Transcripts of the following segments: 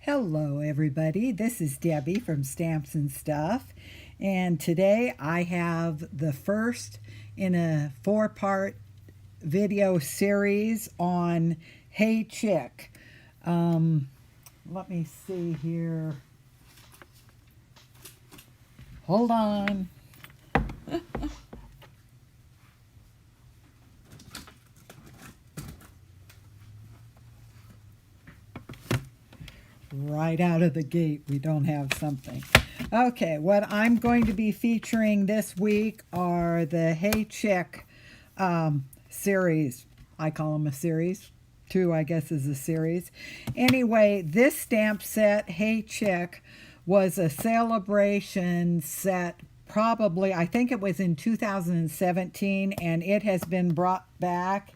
Hello everybody, this is Debbie from Stamps and Stuff, and today I have the first in a 4-part video series on Hey Chick. Let me see here. Hold on. Right out of the gate, we don't have something. Okay, what I'm going to be featuring this week are the Hey Chick series. I call them a series. 2, I guess, is a series. Anyway, this stamp set, Hey Chick, was a celebration set probably, I think it was in 2017, and it has been brought back.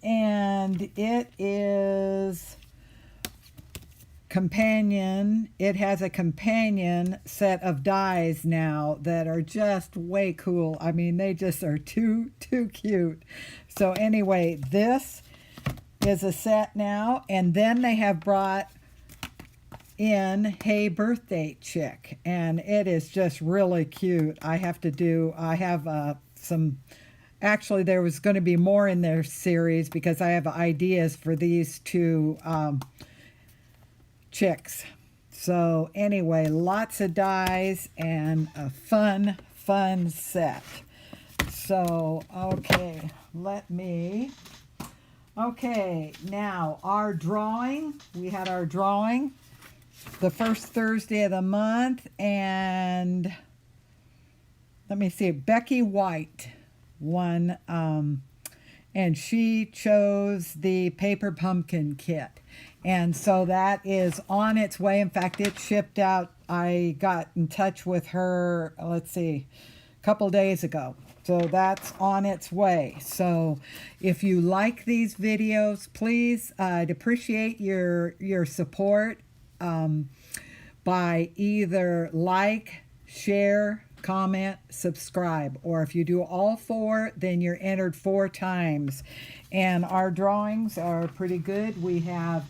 And it is... it has a companion set of dies now that are just way cool. I mean, they just are too cute. So anyway, this is a set now, and then they have brought in Hey Birthday Chick, and it is just really cute. I have some, actually there was going to be more in their series because I have ideas for these two chicks. So anyway, lots of dies and a fun set. So okay, now our drawing. We had our drawing the first Thursday of the month, and let me see, Becky White won, and she chose the paper pumpkin kit. And so that is on its way. In fact, it shipped out. I got in touch with her, let's see, a couple days ago. So that's on its way. So if you like these videos, please, I'd appreciate your support by either like, share, comment, subscribe, or if you do all 4, then you're entered 4 times. And our drawings are pretty good. We have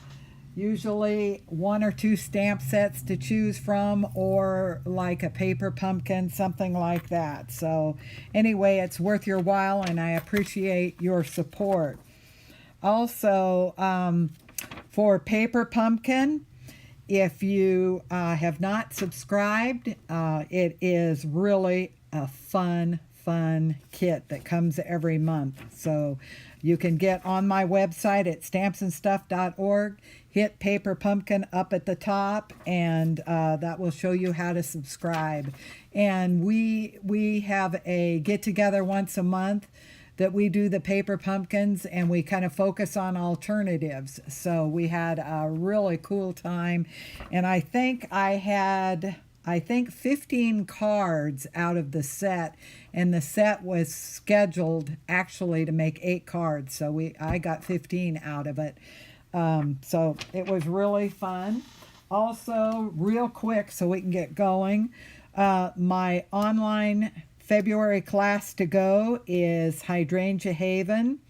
usually 1 or 2 stamp sets to choose from, or like a paper pumpkin, something like that. So anyway, it's worth your while, and I appreciate your support. Also, for paper pumpkin, if you have not subscribed, it is really a fun kit that comes every month. So you can get on my website at stampsandstuff.org, hit paper pumpkin up at the top, and that will show you how to subscribe. And we have a get-together once a month that we do the paper pumpkins, and we kind of focus on alternatives. So we had a really cool time, and I think I had 15 cards out of the set, and the set was scheduled actually to make 8 cards, so I got 15 out of it. So it was really fun. Also, real quick so we can get going, my online February class to go is Hydrangea Haven,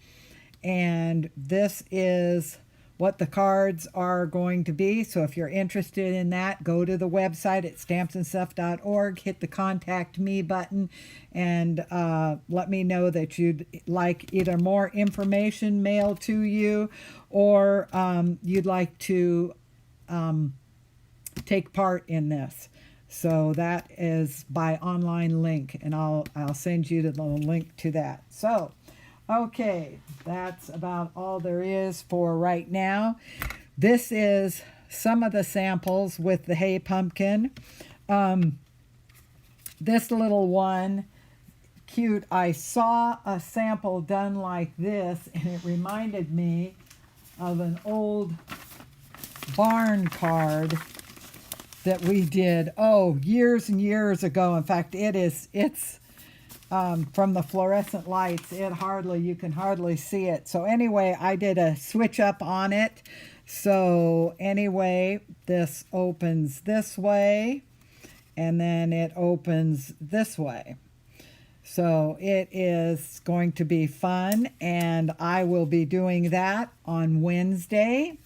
and this is what the cards are going to be. So if you're interested in that, go to the website at stampsandstuff.org, hit the contact me button, and let me know that you'd like either more information mailed to you, or you'd like to take part in this. So that is by online link, and I'll send you the link to that. So okay, that's about all there is for right now. This is some of the samples with the Hey Pumpkin. This little one, cute. I saw a sample done like this, and it reminded me of an old barn card that we did, years and years ago. In fact, it's from the fluorescent lights, you can hardly see it. So anyway, I did a switch up on it. So anyway, this opens this way, and then it opens this way. So it is going to be fun, and I will be doing that on Wednesday.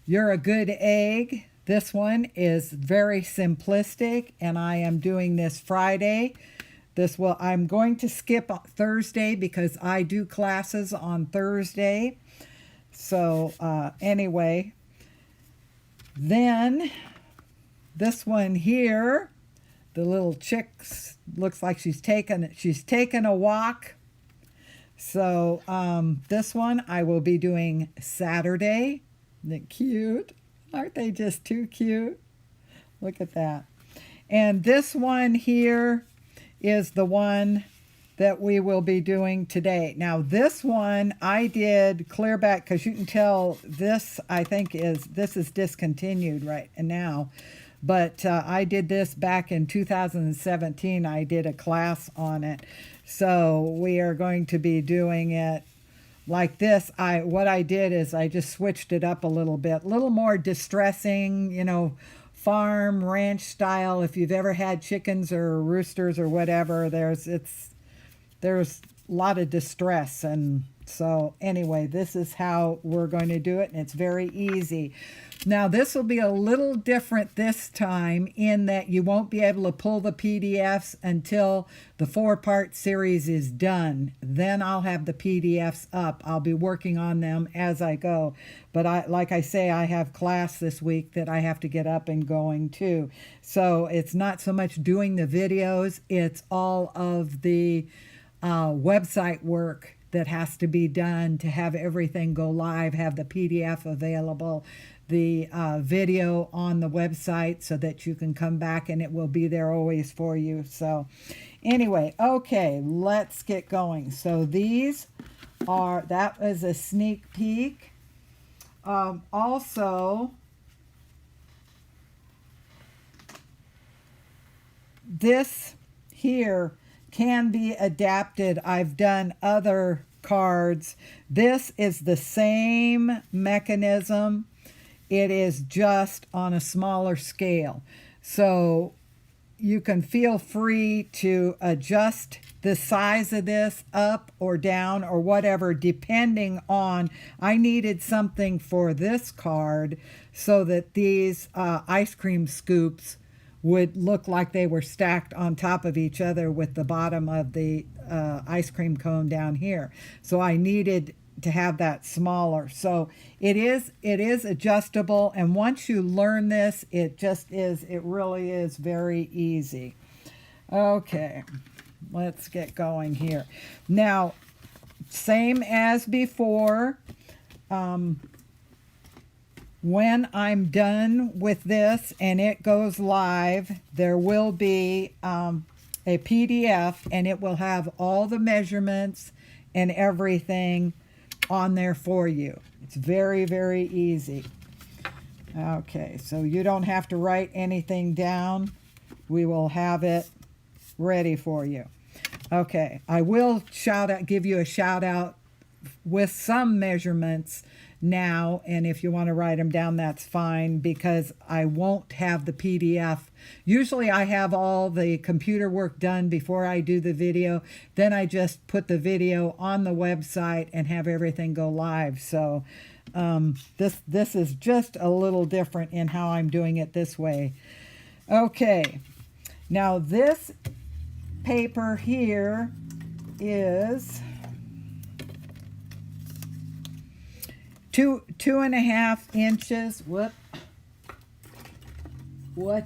You're a Good Egg. This one is very simplistic, and I am doing this Friday. I'm going to skip Thursday because I do classes on Thursday. So anyway, then this one here, the little chick looks like she's taken a walk. So this one I will be doing Saturday. Isn't it cute? Aren't they just too cute? Look at that. And this one here is the one that we will be doing today. Now this one I did clear back because you can tell this, I think this is discontinued right now. But I did this back in 2017. I did a class on it. So we are going to be doing it like this. What I did is I just switched it up a little bit. A little more distressing, you know, farm ranch style. If you've ever had chickens or roosters or whatever, there's a lot of distress. And so anyway, this is how we're going to do it, and it's very easy. Now this will be a little different this time in that you won't be able to pull the PDFs until the 4-part series is done. Then I'll have the PDFs up. I'll be working on them as I go. But like I say, I have class this week that I have to get up and going too. So it's not so much doing the videos, it's all of the website work that has to be done to have everything go live, have the PDF available, the video on the website so that you can come back and it will be there always for you. So anyway, okay, let's get going. So that was a sneak peek. Also, this here can be adapted. I've done other cards. This is the same mechanism. It is just on a smaller scale. So you can feel free to adjust the size of this up or down or whatever, depending on, I needed something for this card so that these ice cream scoops would look like they were stacked on top of each other with the bottom of the ice cream cone down here. So I needed to have that smaller. So it is adjustable, and once you learn this, it really is very easy. Okay, let's get going here. Now, same as before, when I'm done with this and it goes live, there will be a PDF, and it will have all the measurements and everything on there for you. It's very, very easy. Okay, so you don't have to write anything down. We will have it ready for you. Okay, I will give you a shout out with some measurements now, and if you want to write them down, that's fine, because I won't have the PDF. Usually I have all the computer work done before I do the video. Then I just put the video on the website and have everything go live. So this is just a little different in how I'm doing it this way. Okay, now this paper here is 2.5 inches. What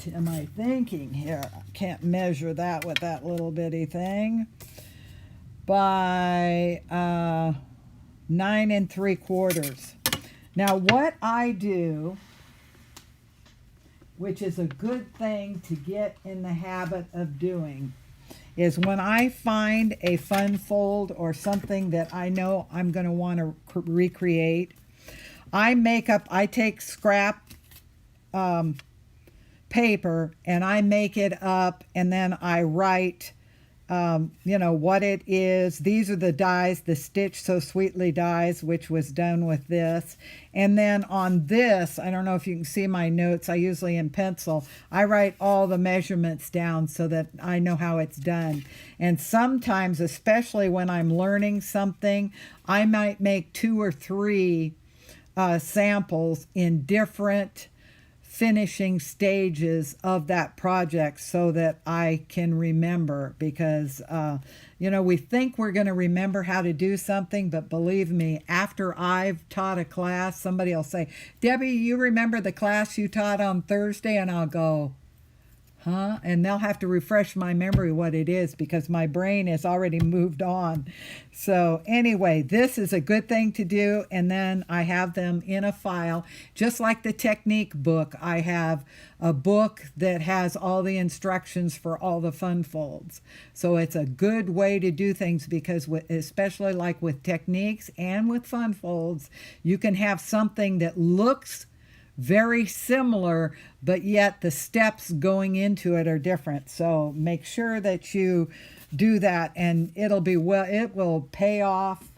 am I thinking here? I can't measure that with that little bitty thing. By 9 3/4. Now what I do, which is a good thing to get in the habit of doing, is when I find a fun fold or something that I know I'm going to want to recreate, I take scrap paper and I make it up, and then I write, what it is. These are the dies, the Stitch So Sweetly dies, which was done with this. And then on this, I don't know if you can see my notes, I usually in pencil, I write all the measurements down so that I know how it's done. And sometimes, especially when I'm learning something, I might make 2 or 3 samples in different finishing stages of that project so that I can remember, because you know, we think we're going to remember how to do something, but believe me, after I've taught a class, somebody will say, Debbie, you remember the class you taught on Thursday? And I'll go, huh? And they'll have to refresh my memory what it is, because my brain has already moved on. So anyway, this is a good thing to do. And then I have them in a file, just like the technique book. I have a book that has all the instructions for all the fun folds. So it's a good way to do things, because especially like with techniques and with fun folds, you can have something that looks very similar, but yet the steps going into it are different. So make sure that you do that, and it will pay off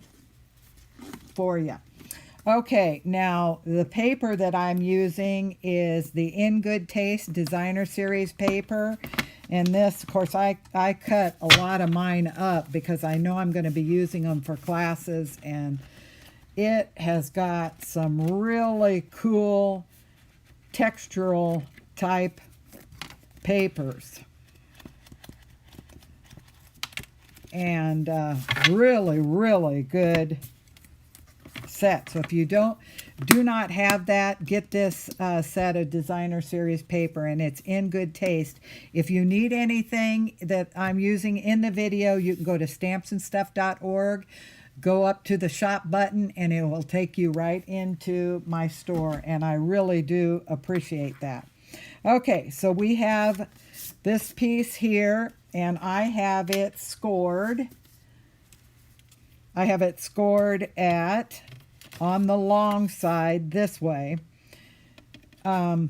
for you. Okay, now the paper that I'm using is the In Good Taste Designer Series paper. And this, of course, I cut a lot of mine up because I know I'm going to be using them for classes, and it has got some really cool textural type papers, and really good set. So if you do not have that, get this set of Designer Series paper, and it's In Good Taste. If you need anything that I'm using in the video, you can go to stampsandstuff.org, go up to the shop button, and it will take you right into my store, and I really do appreciate that. Okay, so we have this piece here, and I have it scored. I have it scored at, on the long side this way, I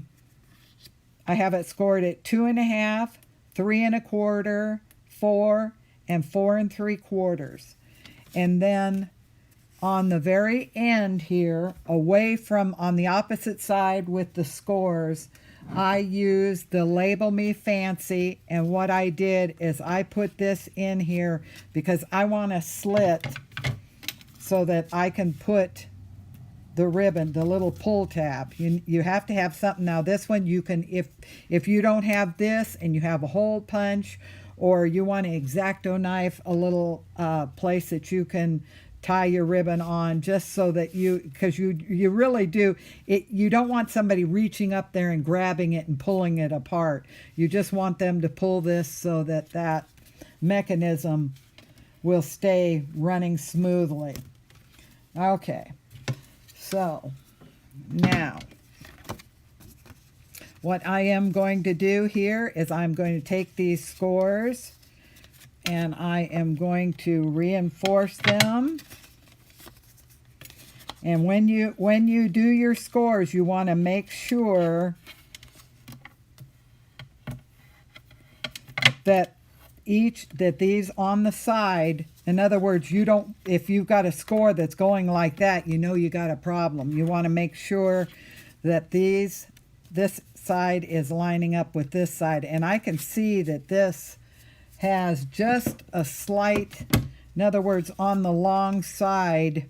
have it scored at 2.5, 3 1/4, 4, and 4 3/4. And then on the very end here, away from, on the opposite side with the scores, I used the Label Me Fancy, and what I did is I put this in here because I want a slit so that I can put the ribbon, the little pull tab. You have to have something. Now this one, you can, if you don't have this and you have a hole punch, or you want an X-Acto knife, a little place that you can tie your ribbon on, just so that because you really do, you don't want somebody reaching up there and grabbing it and pulling it apart. You just want them to pull this so that that mechanism will stay running smoothly. Okay, so now what I am going to do here is I'm going to take these scores and I am going to reinforce them. And when you do your scores, you want to make sure that these on the side, in other words, if you've got a score that's going like that, you know you got a problem. You want to make sure that this side is lining up with this side. And I can see that this has just a slight, in other words, on the long side,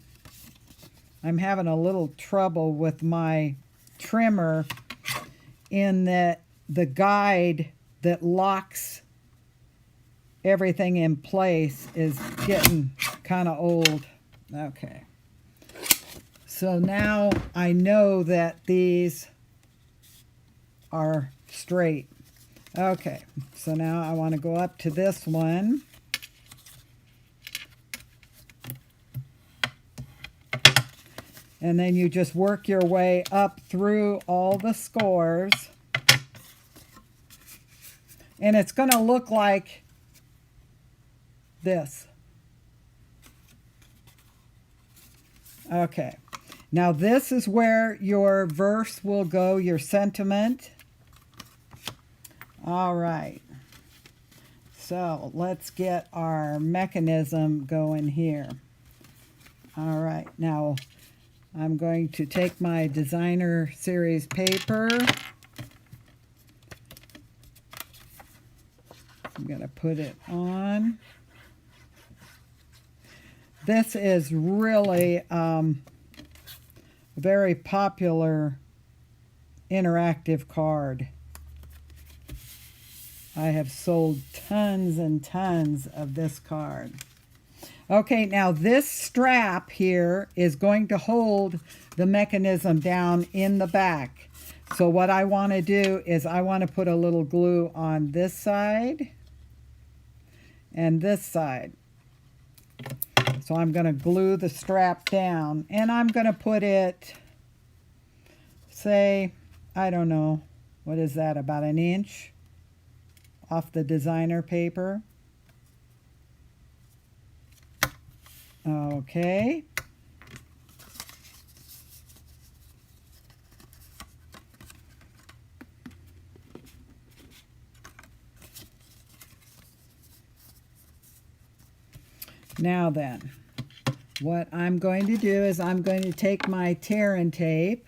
I'm having a little trouble with my trimmer in that the guide that locks everything in place is getting kind of old. Okay. So now I know that these are straight. Okay, so now I want to go up to this one. And then you just work your way up through all the scores. And it's going to look like this. Okay. Now this is where your verse will go, your sentiment. All right. So let's get our mechanism going here. All right. Now I'm going to take my Designer Series paper. I'm going to put it on. This is really very popular interactive card. I have sold tons and tons of this card. Okay, now this strap here is going to hold the mechanism down in the back. So what I want to do is I want to put a little glue on this side and this side. So I'm going to glue the strap down, and I'm going to put it, say, I don't know, what is that, about an inch off the designer paper. Okay. Now then, what I'm going to do is I'm going to take my tearing tape.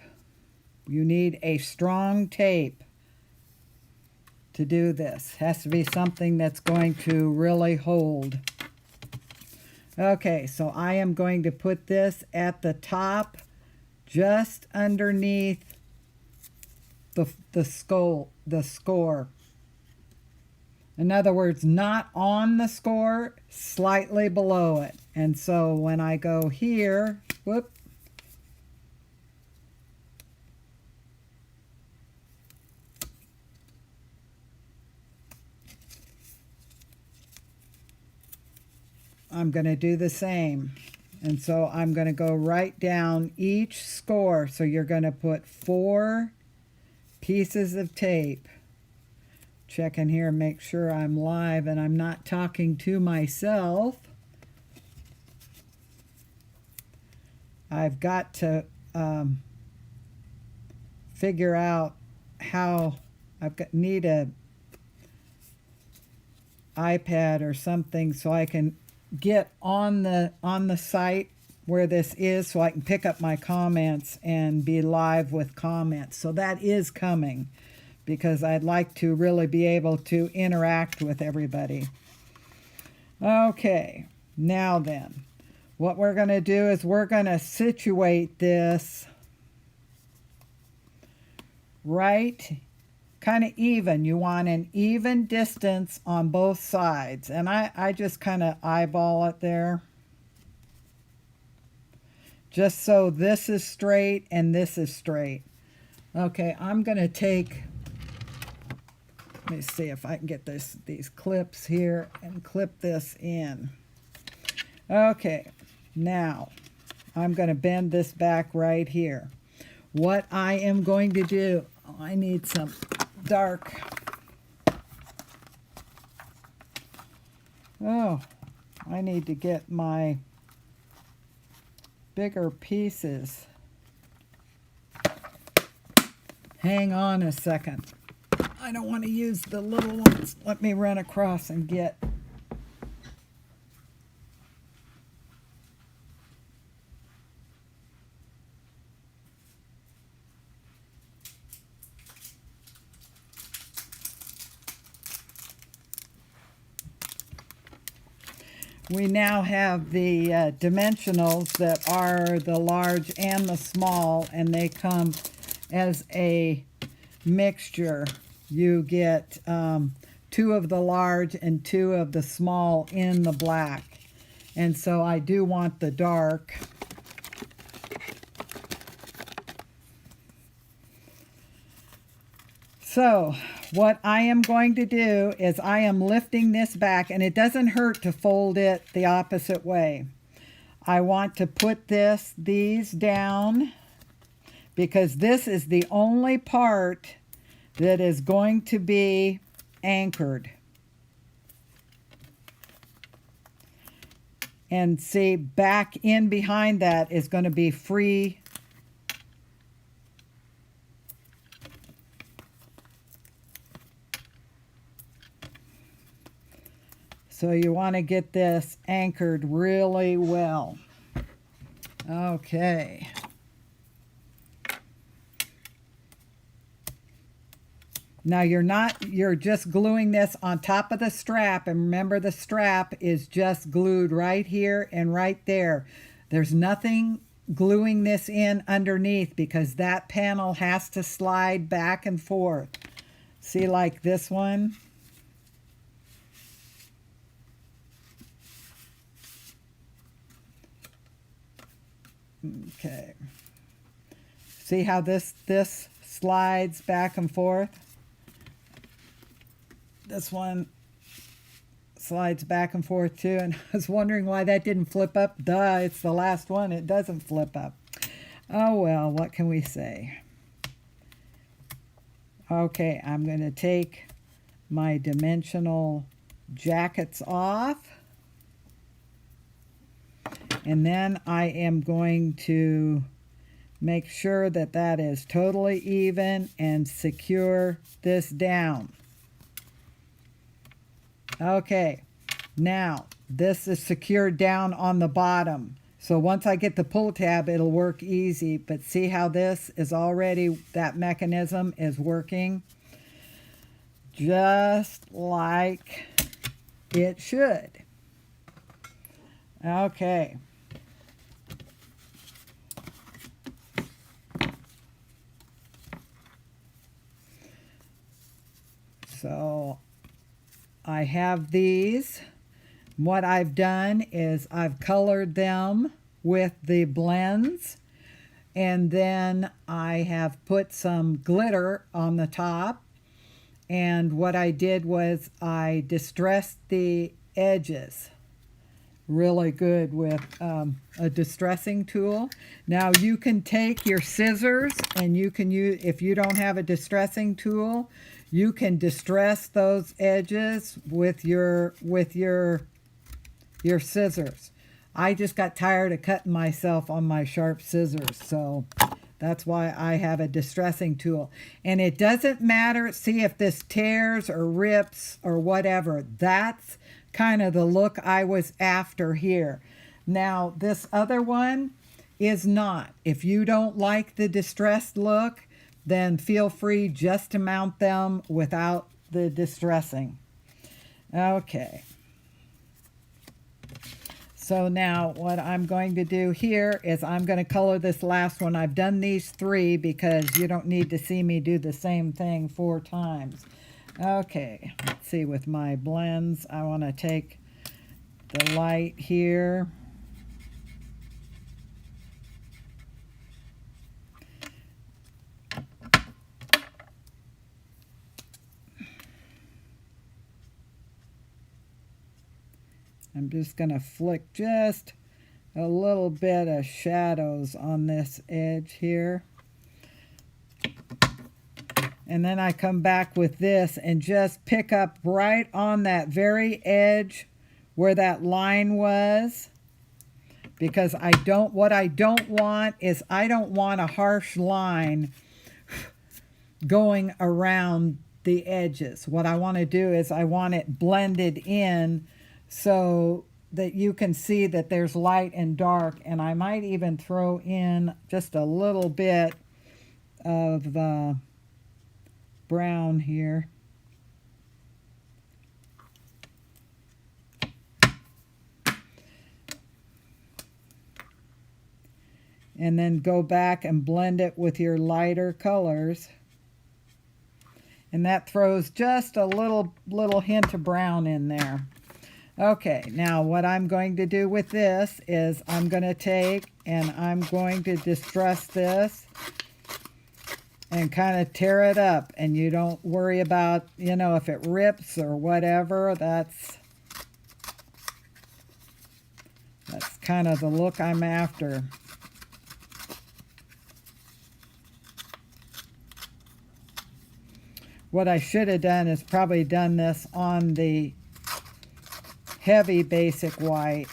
You need a strong tape to do this. It has to be something that's going to really hold. Okay, so I am going to put this at the top, just underneath the score. In other words, not on the score, slightly below it. And so when I go here, whoop, I'm going to do the same. And so I'm going to go right down each score. So you're going to put 4 pieces of tape. Check in here, make sure I'm live and I'm not talking to myself. I've got to figure out how need a iPad or something so I can get on the site where this is, so I can pick up my comments and be live with comments. So that is coming, because I'd like to really be able to interact with everybody. Okay, now then, what we're going to do is we're going to situate this right kind of even. You want an even distance on both sides. And I just kind of eyeball it there. Just so this is straight and this is straight. Okay, I'm going to take... Let me see if I can get these clips here and clip this in. Okay, now I'm going to bend this back right here. What I am going to do, I need some dark. Oh, I need to get my bigger pieces. Hang on a second. I don't want to use the little ones. Let me run across and get. We now have the dimensionals that are the large and the small, and they come as a mixture. You get 2 of the large and 2 of the small in the black. And so I do want the dark. So what I am going to do is I am lifting this back, and it doesn't hurt to fold it the opposite way. I want to put these down, because this is the only part that is going to be anchored. And see, back in behind that is going to be free. So you want to get this anchored really well. Okay. Now you're just gluing this on top of the strap, and remember the strap is just glued right here and right there. There's nothing gluing this in underneath because that panel has to slide back and forth. See, like this one? Okay. See how this slides back and forth? This one slides back and forth too, and I was wondering why that didn't flip up. Duh, it's the last one. It doesn't flip up. Oh well, what can we say? Okay, I'm going to take my dimensional jackets off. And then I am going to make sure that that is totally even and secure this down. Okay, now this is secured down on the bottom. So once I get the pull tab, it'll work easy. But see how this is already, that mechanism is working just like it should. Okay. So I have these. What I've done is I've colored them with the blends, and then I have put some glitter on the top. And what I did was I distressed the edges really good with a distressing tool. Now you can take your scissors and you can use, if you don't have a distressing tool, you can distress those edges with your scissors. I just got tired of cutting myself on my sharp scissors, so that's why I have a distressing tool. And it doesn't matter, see if this tears or rips or whatever. That's kind of the look I was after here. Now, this other one is not. If you don't like the distressed look, then feel free just to mount them without the distressing. Okay. So now what I'm going to do here is I'm going to color this last one. I've done these 3 because you don't need to see me do the same thing 4 times. Okay, let's see, with my blends, I want to take the light here. I'm just going to flick just a little bit of shadows on this edge here. And then I come back with this and just pick up right on that very edge where that line was. Because what I don't want is I don't want a harsh line going around the edges. What I want to do is I want it blended in so that you can see that there's light and dark. And I might even throw in just a little bit of brown here. And then go back and blend it with your lighter colors. And that throws just a little hint of brown in there. Okay, now what I'm going to do with this is I'm going to take and I'm going to distress this and kind of tear it up. And you don't worry about, you know, if it rips or whatever. That's kind of the look I'm after. What I should have done is probably done this on the heavy basic white.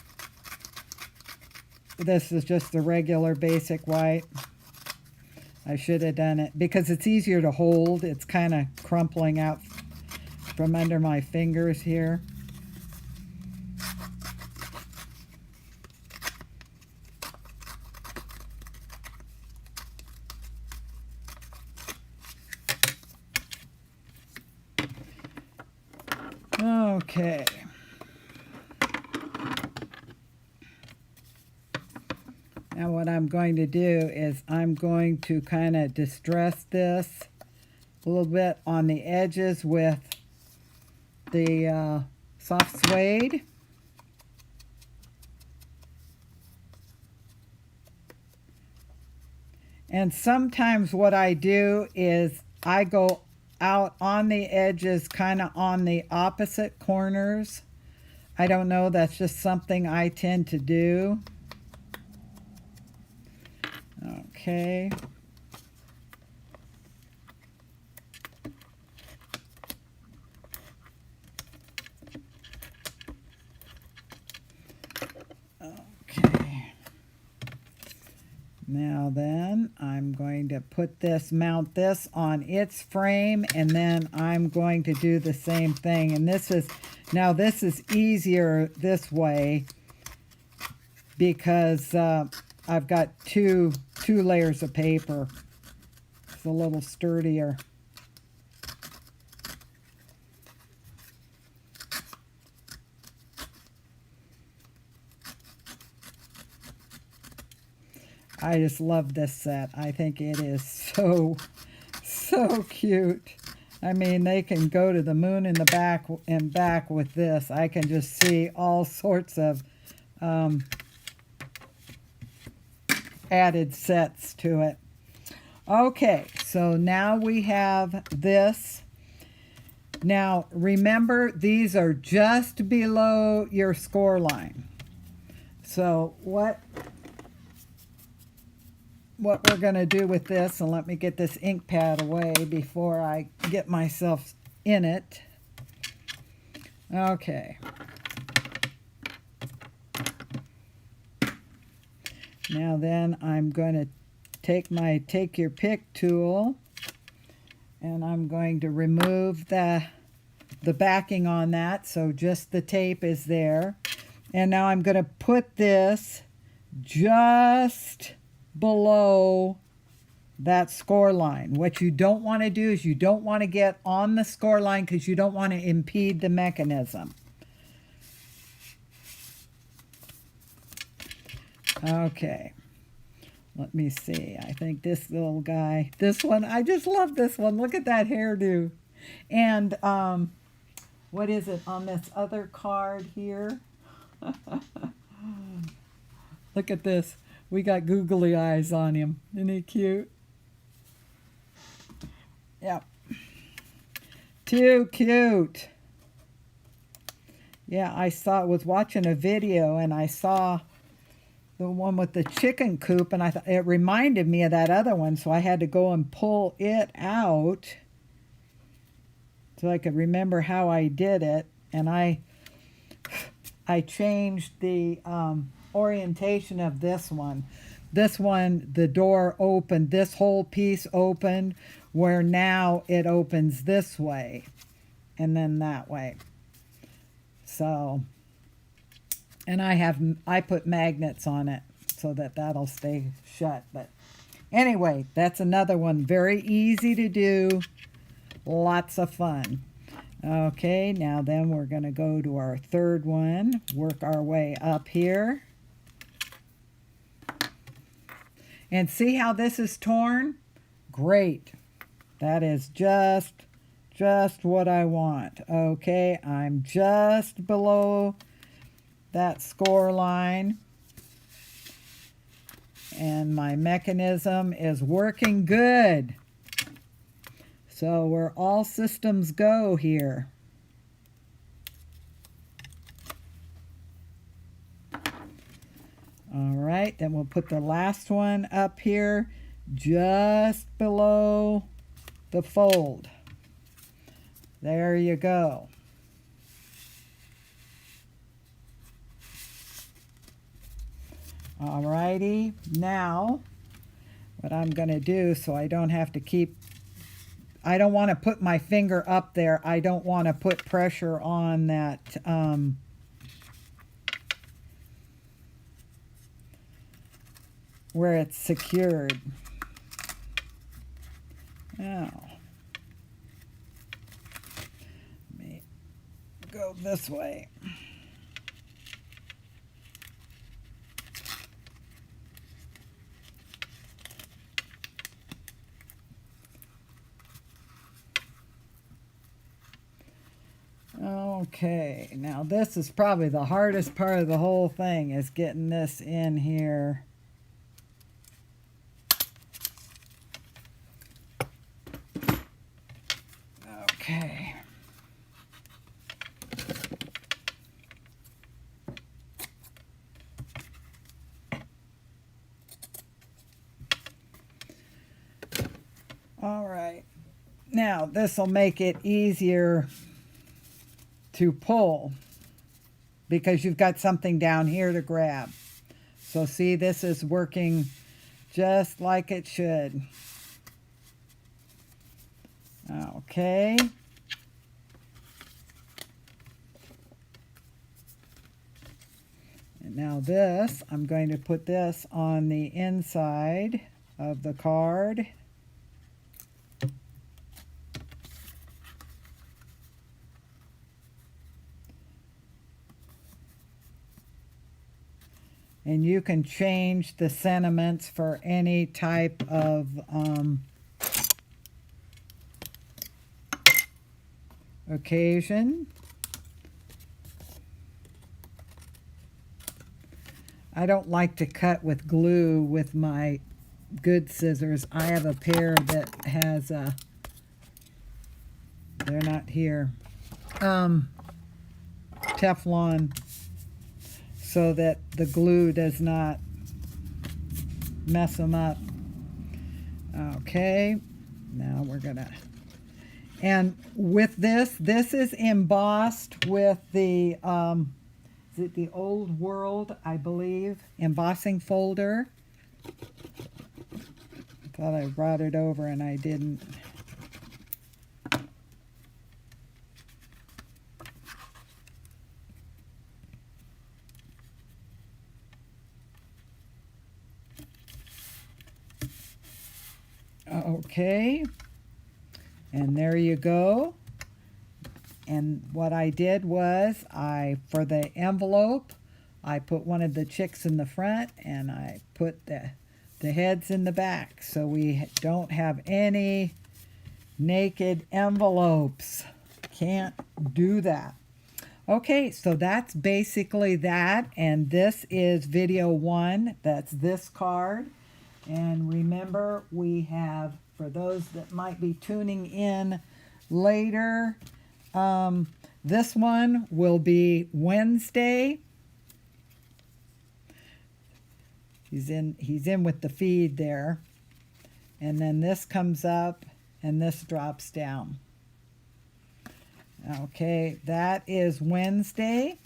This is just the regular basic white. I should have done it because it's easier to hold. It's kind of crumpling out from under my fingers here. Okay. Now what I'm going to do is I'm going to kind of distress this a little bit on the edges with the soft suede. And sometimes what I do is I go out on the edges, kind of on the opposite corners. I don't know, that's just something I tend to do. Okay. Okay. Now then, I'm going to put this, mount this on its frame, and then I'm going to do the same thing. And this is, now this is easier this way because I've got two layers of paper. It's a little sturdier. I just love this set. I think it is so cute. I mean, they can go to the moon in the back and back with this. I can just see all sorts of added sets to it. Okay, so now we have this. Now, remember, these are just below your score line. So what we're going to do with this, and let me get this ink pad away before I get myself in it. Okay. Now then, I'm going to take my take your pick tool, and I'm going to remove the backing on that, so just the tape is there. And now I'm going to put this just below that score line. What you don't want to do is you don't want to get on the score line because you don't want to impede the mechanism. Okay, let me see. I think this little guy, this one, I just love this one. Look at that hairdo. And what is it on this other card here? Look at this. We got googly eyes on him. Isn't he cute? Yep. Too cute. Yeah, I was watching a video and I saw the one with the chicken coop, and I thought it reminded me of that other one, so I had to go and pull it out so I could remember how I did it. And I changed the orientation of this one. This one, the door opened, this whole piece opened, where now it opens this way and then that way. So, and I put magnets on it so that that'll stay shut. But anyway, that's another one. Very easy to do. Lots of fun. Okay, now then we're going to go to our third one. Work our way up here. And see how this is torn? Great. That is just what I want. Okay, I'm just below that score line. And my mechanism is working good. So we're all systems go here. All right, then we'll put the last one up here just below the fold. There you go. All righty, now what I'm going to do, so I don't have to keep, I don't want to put my finger up there. I don't want to put pressure on that where it's secured. Now, let me go this way. Okay, now this is probably the hardest part of the whole thing, is getting this in here. Okay. All right. Now, this will make it easier to pull because you've got something down here to grab. So see, this is working just like it should. Okay. And now this, I'm going to put this on the inside of the card. And you can change the sentiments for any type of occasion. I don't like to cut with glue with my good scissors. I have a pair that has a, they're not here, Teflon, so that the glue does not mess them up. Okay, now we're gonna, and with this is embossed with the, is it the Old World, I believe, embossing folder. I thought I brought it over and I didn't. Okay, and there you go. And what I did was, for the envelope, I put one of the chicks in the front and I put the heads in the back, so we don't have any naked envelopes. Can't do that. Okay, so that's basically that, and this is video 1. That's this card. And remember, we have, for those that might be tuning in later, this one will be Wednesday. He's in with the feed there. And then this comes up and this drops down. Okay, that is Wednesday.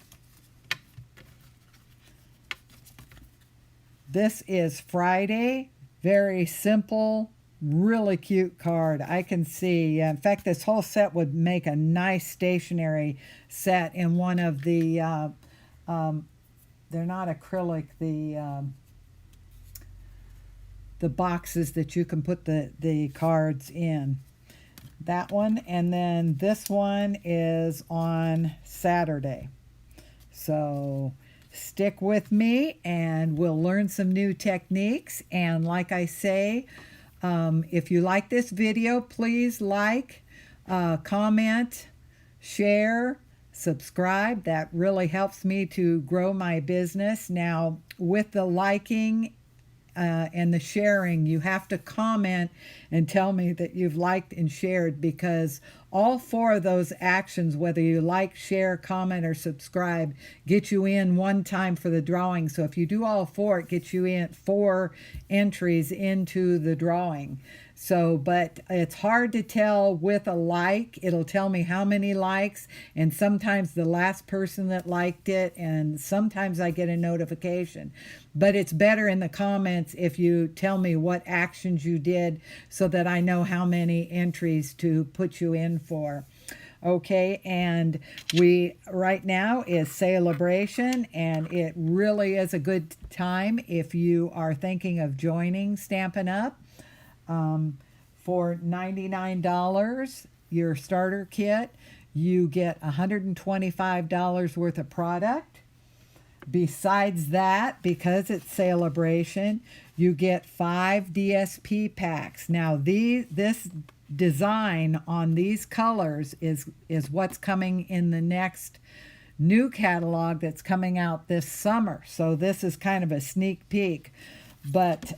This is Friday. Very simple, really cute card. I can see, in fact, this whole set would make a nice stationery set in one of the, they're not acrylic, the boxes that you can put the cards in. That one, and then this one is on Saturday. So stick with me and we'll learn some new techniques. And like I say, if you like this video, please like, comment, share, subscribe. That really helps me to grow my business. Now, with the liking and the sharing, you have to comment and tell me that you've liked and shared, because all 4 of those actions, whether you like, share, comment, or subscribe, get you in one time for the drawing. So if you do all 4, it gets you in 4 entries into the drawing. So, but it's hard to tell with a like. It'll tell me how many likes, and sometimes the last person that liked it, and sometimes I get a notification. But it's better in the comments if you tell me what actions you did, so that I know how many entries to put you in for. Okay, and right now is Celebration, and it really is a good time if you are thinking of joining Stampin' Up! For $99, your starter kit, you get $125 worth of product. Besides that, because it's Celebration, you get 5 DSP packs. Now, this design on these colors is what's coming in the next new catalog that's coming out this summer. So this is kind of a sneak peek. But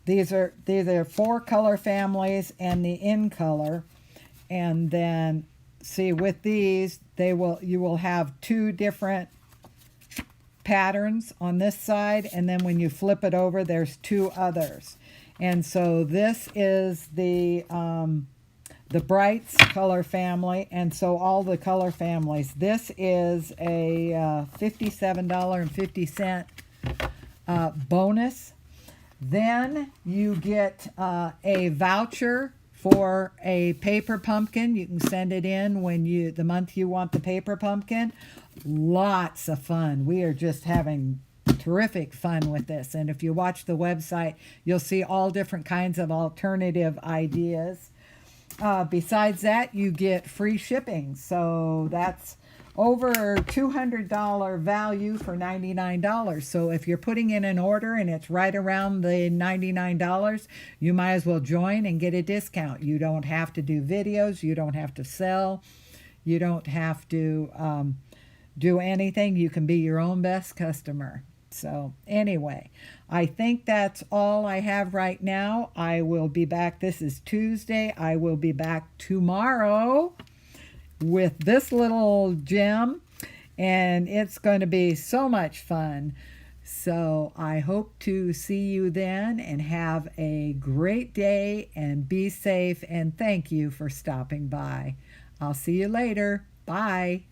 these are 4 color families and the in color. And then see, with these, you will have 2 different patterns on this side, and then when you flip it over, there's 2 others. And so this is the Brights color family, and so all the color families. This is a $57.50 bonus. Then you get a voucher for a paper pumpkin. You can send it in when the month you want the paper pumpkin. Lots of fun. We are just having terrific fun with this. And if you watch the website, you'll see all different kinds of alternative ideas. Besides that, you get free shipping. So that's over $200 value for $99. So if you're putting in an order and it's right around the $99, you might as well join and get a discount. You don't have to do videos. You don't have to sell. You don't have to do anything. You can be your own best customer. So anyway, I think that's all I have right now. I will be back. This is Tuesday. I will be back tomorrow with this little gem, and it's going to be so much fun. So I hope to see you then, and have a great day, and be safe, and thank you for stopping by. I'll see you later. Bye.